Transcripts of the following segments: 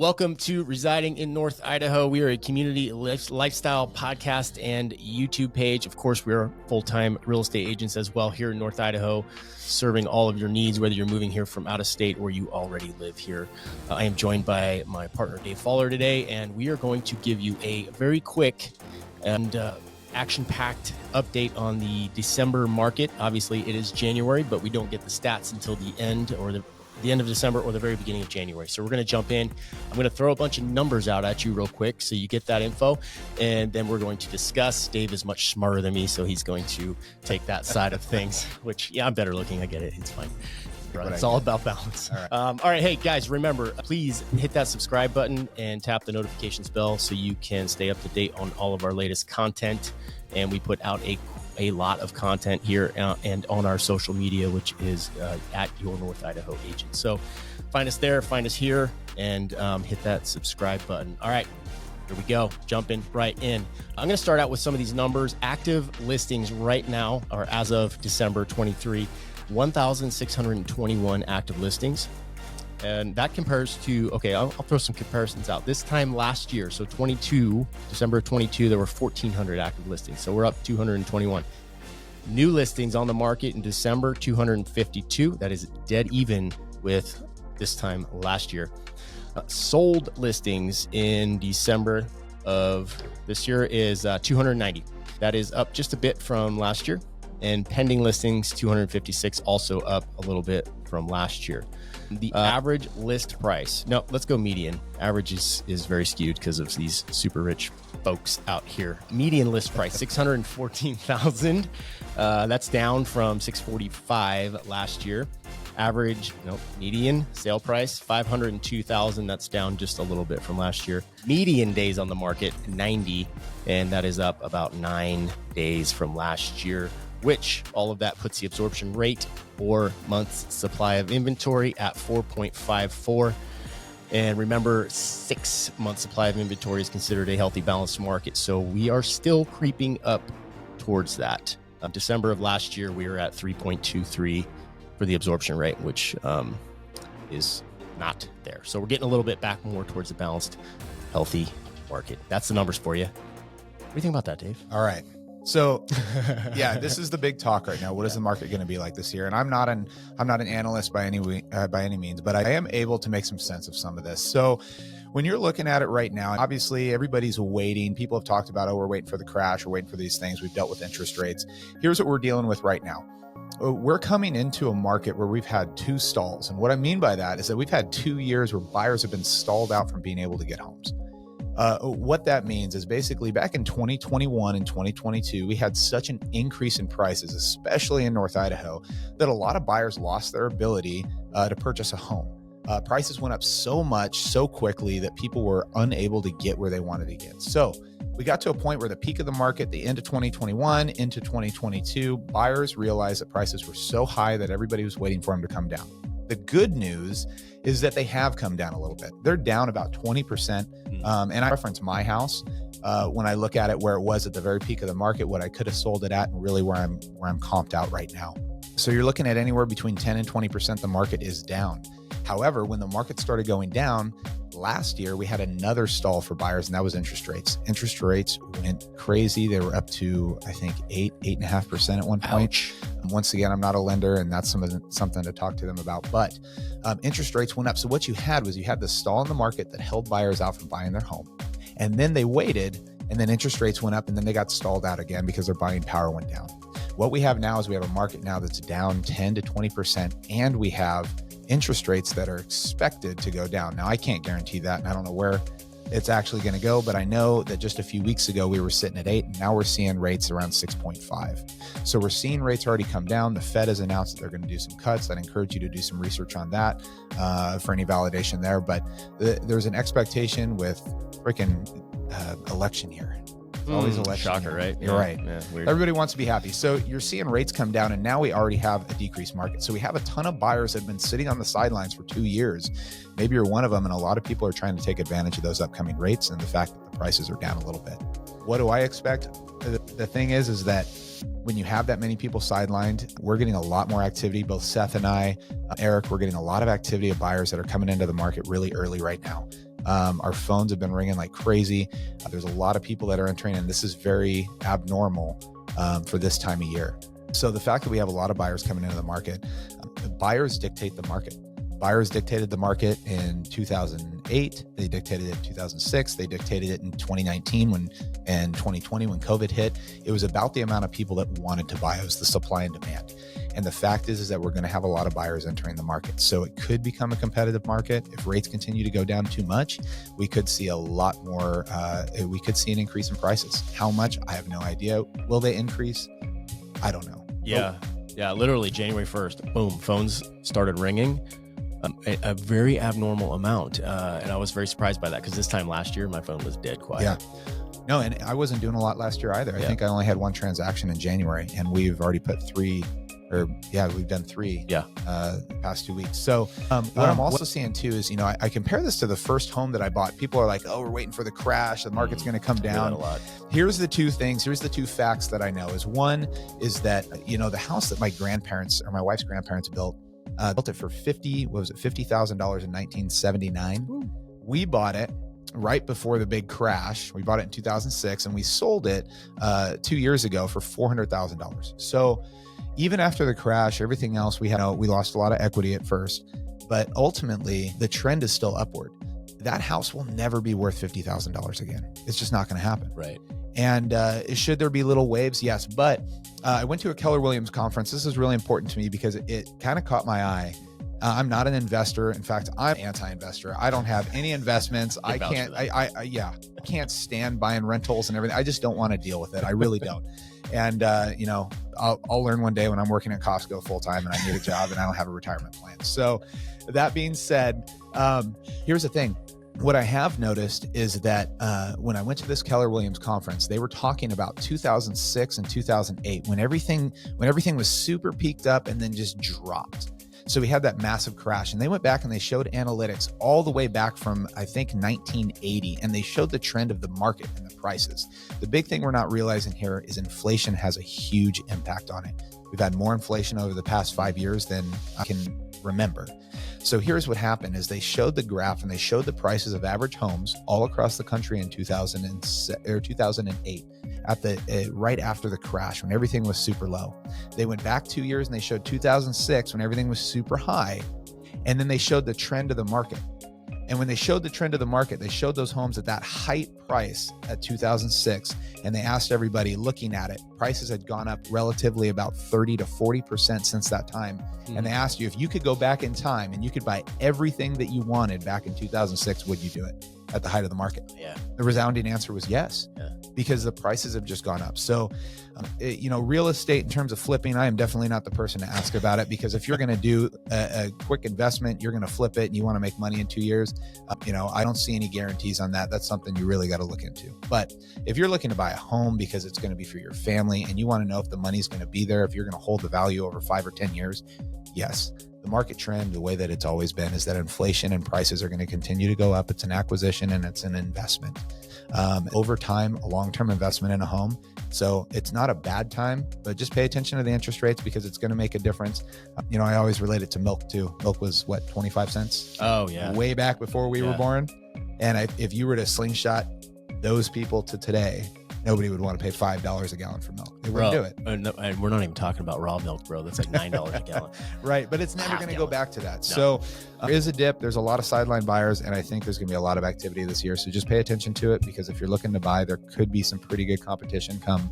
Welcome to Residing in North Idaho. We are a community lifestyle podcast and YouTube page. Of course, we're full-time real estate agents as well here in North Idaho, serving all of your needs, whether you're moving here from out of state or you already live here. I am joined by my partner, Dave Faller, today, and we are going to give you a very quick and action-packed update on the December market. Obviously, it is January, but we don't get the stats until the end or the end of December or the very beginning of January. So we're going to jump in. I'm going to throw a bunch of numbers out at you real quick so you get that info, and then we're going to discuss. Dave is much smarter than me, so he's going to take that side of things, which, yeah, I'm better looking. I get it. It's fine. It's all about balance. All right. Hey, guys, remember, please hit that subscribe button and tap the notifications bell so you can stay up to date on all of our latest content. And we put out a lot of content here and on our social media, which is at Your North Idaho Agent. So find us there, find us here, and hit that subscribe button. All right, here we go. Jumping right in. I'm going to start out with some of these numbers. Active listings right now are, as of December 23, 1,621 active listings. And that compares to, I'll throw some comparisons out. This time last year, so December 22, there were 1,400 active listings. So we're up 221. New listings on the market in December, 252. That is dead even with this time last year. Sold listings in December of this year is 290. That is up just a bit from last year. And pending listings, 256, also up a little bit from last year. The average list price. No, let's go median. Average is very skewed because of these super rich folks out here. Median list price, $614,000. That's down from $645,000 last year. Median sale price, $502,000. That's down just a little bit from last year. Median days on the market, 90, and that is up about 9 days from last year, which all of that puts the absorption rate or months supply of inventory at 4.54. And remember, 6 months supply of inventory is considered a healthy balanced market. So we are still creeping up towards that. December of last year, we were at 3.23 for the absorption rate, which is not there. So we're getting a little bit back more towards the balanced, healthy market. That's the numbers for you. What do you think about that, Dave? All right. So yeah, this is the big talk right now. What is the market going to be like this year? And I'm not an analyst by any means, but I am able to make some sense of some of this. So when you're looking at it right now, obviously everybody's waiting. People have talked about, we're waiting for the crash. We're waiting for these things. We've dealt with interest rates. Here's what we're dealing with right now. We're coming into a market where we've had 2 stalls. And what I mean by that is that we've had 2 years where buyers have been stalled out from being able to get homes. What that means is basically back in 2021 and 2022, we had such an increase in prices, especially in North Idaho, that a lot of buyers lost their ability to purchase a home. Prices went up so much, so quickly that people were unable to get where they wanted to get. So we got to a point where the peak of the market, the end of 2021 into 2022, buyers realized that prices were so high that everybody was waiting for them to come down. The good news is that they have come down a little bit. They're down about 20%. And I reference my house when I look at it where it was at the very peak of the market, what I could have sold it at, and really where I'm comped out right now. So you're looking at anywhere between 10 and 20% the market is down. However, when the market started going down last year, we had another stall for buyers, and that was interest rates. Interest rates went crazy. They were up to, I think, 8.5% at one point. Ouch. Once again, I'm not a lender, and that's something to talk to them about. But interest rates went up. So what you had the stall in the market that held buyers out from buying their home. And then they waited, and then interest rates went up, and then they got stalled out again because their buying power went down. What we have now is we have a market now that's down 10 to 20%, and we have interest rates that are expected to go down. Now, I can't guarantee that, and I don't know where it's actually going to go, but I know that just a few weeks ago, we were sitting at 8, and now we're seeing rates around 6.5. So we're seeing rates already come down. The Fed has announced that they're going to do some cuts. I'd encourage you to do some research on that for any validation there. But there's an expectation with freaking election year. Always election. Shocker, year. right? You're right. Yeah, weird. Everybody wants to be happy. So you're seeing rates come down, and now we already have a decreased market. So we have a ton of buyers that have been sitting on the sidelines for 2 years. Maybe you're one of them, and a lot of people are trying to take advantage of those upcoming rates and the fact that the prices are down a little bit. What do I expect? The thing is that when you have that many people sidelined, we're getting a lot more activity. Both Seth and I, Eric, we're getting a lot of activity of buyers that are coming into the market really early right now. Our phones have been ringing like crazy. There's a lot of people that are entering, and this is very abnormal for this time of year. So the fact that we have a lot of buyers coming into the market, buyers dictate the market. Buyers dictated the market in 2008. They dictated it in 2006. They dictated it in 2019 and 2020 when COVID hit. It was about the amount of people that wanted to buy. It was the supply and demand. And the fact is that we're going to have a lot of buyers entering the market. So it could become a competitive market. If rates continue to go down too much, we could see a lot more, we could see an increase in prices. How much? I have no idea. Will they increase? I don't know. Yeah. Yeah. Literally January 1st, boom, phones started ringing. A very abnormal amount. And I was very surprised by that because this time last year, my phone was dead quiet. Yeah. No, and I wasn't doing a lot last year either. I think I only had one transaction in January, and we've already put we've done three the past 2 weeks. So what I'm also seeing too is, I compare this to the first home that I bought. People are like, oh, we're waiting for the crash. The market's going to come down. A lot. Here's the two facts that I know is one is that, the house that my wife's grandparents built it for $50,000 in 1979. Ooh. We bought it right before the big crash. We bought it in 2006 and we sold it 2 years ago for $400,000. So even after the crash, everything else we lost a lot of equity at first, but ultimately the trend is still upward. That house will never be worth $50,000 again. It's just not going to happen. Right. And should there be little waves? Yes. But I went to a Keller Williams conference. This is really important to me because it kind of caught my eye. I'm not an investor. In fact, I'm anti-investor. I don't have any investments. I can't stand buying rentals and everything. I just don't want to deal with it. I really don't. And, I'll learn one day when I'm working at Costco full time and I need a job and I don't have a retirement plan. So that being said, here's the thing. What I have noticed is that when I went to this Keller Williams conference, they were talking about 2006 and 2008 when everything was super peaked up and then just dropped. So we had that massive crash, and they went back and they showed analytics all the way back from, I think, 1980, and they showed the trend of the market and the prices. The big thing we're not realizing here is inflation has a huge impact on it. We've had more inflation over the past 5 years than I can remember. So here's what happened is they showed the graph and they showed the prices of average homes all across the country in 2008 right after the crash when everything was super low. They went back 2 years and they showed 2006 when everything was super high. And then they showed the trend of the market. And when they showed the trend of the market, they showed those homes at that height price at 2006. And they asked everybody looking at it, prices had gone up relatively about 30 to 40% since that time. Mm-hmm. And they asked you if you could go back in time and you could buy everything that you wanted back in 2006, would you do it at the height of the market? Yeah. The resounding answer was yes. Yeah. Because the prices have just gone up. So, real estate in terms of flipping, I am definitely not the person to ask about it, because if you're going to do a quick investment, you're going to flip it and you want to make money in 2 years, I don't see any guarantees on that. That's something you really got to look into. But if you're looking to buy a home because it's going to be for your family and you want to know if the money's going to be there, if you're going to hold the value over 5 or 10 years, yes. The market trend, the way that it's always been, is that inflation and prices are going to continue to go up. It's an acquisition and it's an investment. Over time, a long-term investment in a home. So it's not a bad time, but just pay attention to the interest rates because it's going to make a difference. I always relate it to milk too. Milk was 25 cents? Oh yeah. Way back before we were born. And if you were to slingshot those people to today, nobody would want to pay $5 a gallon for milk. They wouldn't do it. No, and we're not even talking about raw milk, bro. That's like $9 a gallon. Right. But it's never going to go back to that. No. So there is a dip. There's a lot of sideline buyers, and I think there's going to be a lot of activity this year. So just pay attention to it, because if you're looking to buy, there could be some pretty good competition come,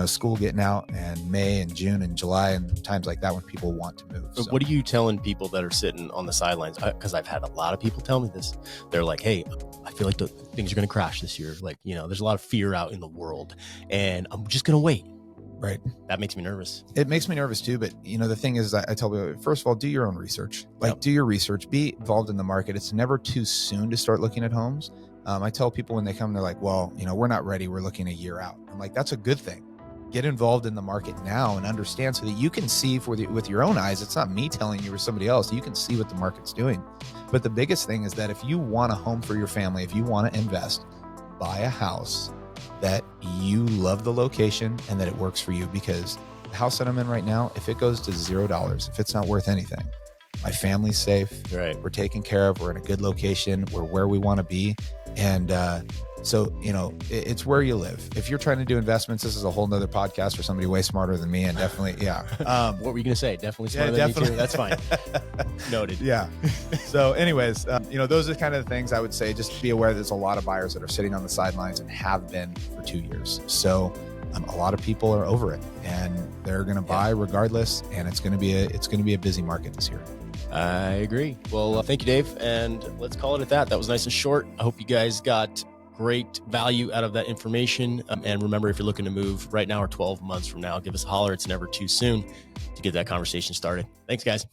school getting out, and May and June and July and times like that when people want to move. So what are you telling people that are sitting on the sidelines? Because I've had a lot of people tell me this. They're like, hey, I feel like things are going to crash this year. Like, there's a lot of fear out in the world and I'm just going to wait. Right. That makes me nervous. It makes me nervous too. But the thing is, I tell people, first of all, do your own research. Do your research, be involved in the market. It's never too soon to start looking at homes. I tell people when they come, they're like, well, we're not ready. We're looking a year out. I'm like, that's a good thing. Get involved in the market now and understand so that you can see with your own eyes. It's not me telling you or somebody else. You can see what the market's doing. But the biggest thing is that if you want a home for your family, if you want to invest, buy a house that you love the location and that it works for you. Because the house that I'm in right now, if it goes to $0, if it's not worth anything, My family's safe. Right. We're taken care of. We're in a good location. We're where we want to be. And so, it's where you live. If you're trying to do investments, this is a whole nother podcast for somebody way smarter than me. And definitely, yeah. What were you going to say? Definitely smarter than me too. That's fine. Noted. Yeah. So anyways, those are kind of the things I would say. Just be aware there's a lot of buyers that are sitting on the sidelines and have been for 2 years. So a lot of people are over it and they're going to buy regardless. And it's going to be a busy market this year. I agree. Well, thank you, Dave. And let's call it at that. That was nice and short. I hope you guys got great value out of that information. And remember, if you're looking to move right now or 12 months from now, give us a holler. It's never too soon to get that conversation started. Thanks, guys.